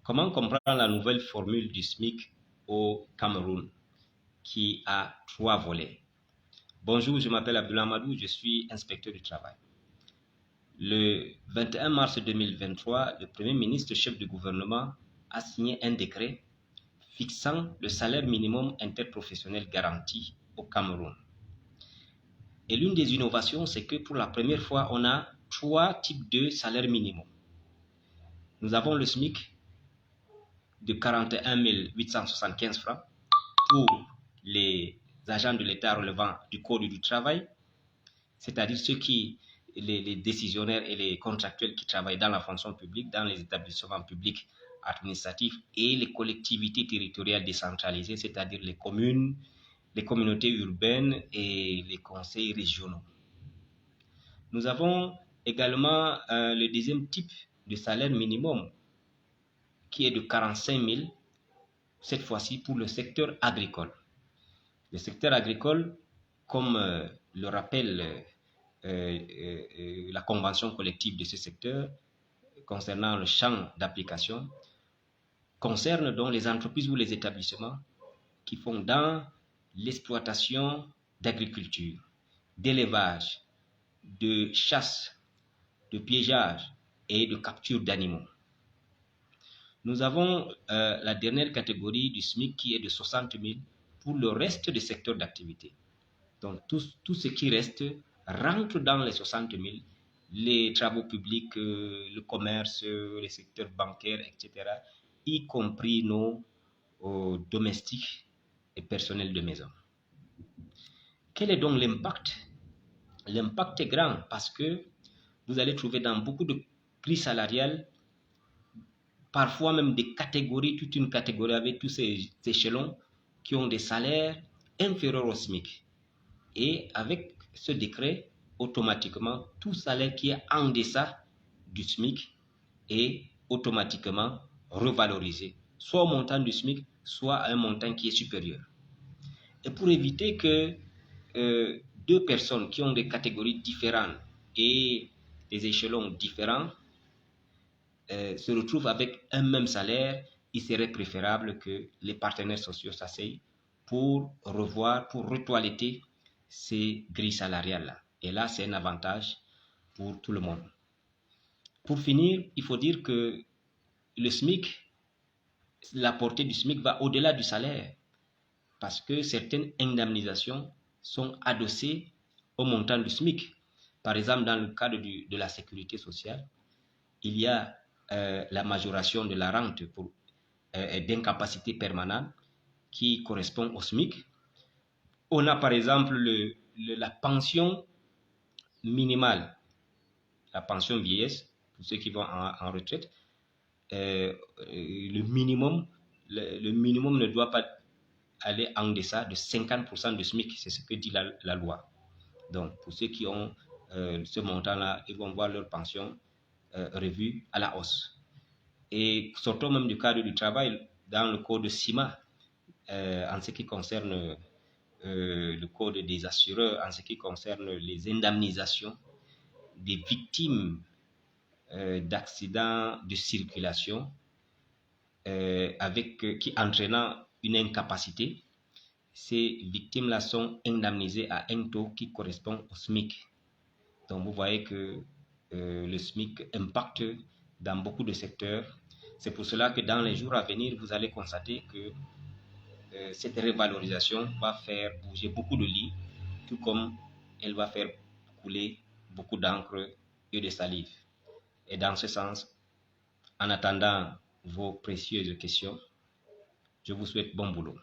Comment comprendre la nouvelle formule du SMIC au Cameroun qui a trois volets? Bonjour, je m'appelle Abdullah Amadou, je suis inspecteur du travail. Le 21 mars 2023, le Premier ministre, chef du gouvernement, a signé un décret fixant le salaire minimum interprofessionnel garanti au Cameroun. Et l'une des innovations, c'est que pour la première fois, on a trois types de salaire minimum. Nous avons le SMIC de 41 875 francs pour les agents de l'État relevant du Code du travail, c'est-à-dire les décisionnaires et les contractuels qui travaillent dans la fonction publique, dans les établissements publics administratifs et les collectivités territoriales décentralisées, c'est-à-dire les communes, les communautés urbaines et les conseils régionaux. Nous avons également le deuxième type de salaire minimum qui est de 45 000, cette fois-ci pour le secteur agricole. Le secteur agricole, comme le rappelle la convention collective de ce secteur concernant le champ d'application, concerne donc les entreprises ou les établissements qui font dans l'exploitation d'agriculture, d'élevage, de chasse, de piégeage et de capture d'animaux. Nous avons la dernière catégorie du SMIC qui est de 60 000 pour le reste des secteurs d'activité. Donc tout ce qui reste rentre dans les 60 000, les travaux publics, le commerce, les secteurs bancaires, etc., y compris nos domestiques et personnels de maison. Quel est donc l'impact? L'impact est grand parce que vous allez trouver dans beaucoup de grilles salariales, parfois même des catégories, toute une catégorie avec tous ces échelons qui ont des salaires inférieurs au SMIC. Et avec ce décret, automatiquement, tout salaire qui est en deçà du SMIC est automatiquement revalorisé, soit au montant du SMIC, soit à un montant qui est supérieur. Et pour éviter que deux personnes qui ont des catégories différentes et des échelons différents se retrouvent avec un même salaire, il serait préférable que les partenaires sociaux s'asseyent pour revoir, pour retoiletter ces grilles salariales-là. Et là, c'est un avantage pour tout le monde. Pour finir, il faut dire que le SMIC, la portée du SMIC va au-delà du salaire parce que certaines indemnisations sont adossées au montant du SMIC. Par exemple, dans le cadre de la sécurité sociale, il y a la majoration de la rente d'incapacité permanente qui correspond au SMIC. On a par exemple la pension minimale, la pension vieillesse, pour ceux qui vont en retraite. Le minimum ne doit pas aller en deçà de 50% du SMIC, c'est ce que dit la loi. Donc, pour ceux qui ont ce montant-là, ils vont voir leur pension revue à la hausse. Et sortons même du cadre du travail, dans le code CIMA, en ce qui concerne le code des assureurs, en ce qui concerne les indemnisations des victimes d'accidents de circulation qui entraînant une incapacité, ces victimes-là sont indemnisées à un taux qui correspond au SMIC. Donc vous voyez que le SMIC impacte dans beaucoup de secteurs. C'est pour cela que dans les jours à venir, vous allez constater que cette revalorisation va faire bouger beaucoup de lits, tout comme elle va faire couler beaucoup d'encre et de salive. Et dans ce sens, en attendant vos précieuses questions, je vous souhaite bon boulot.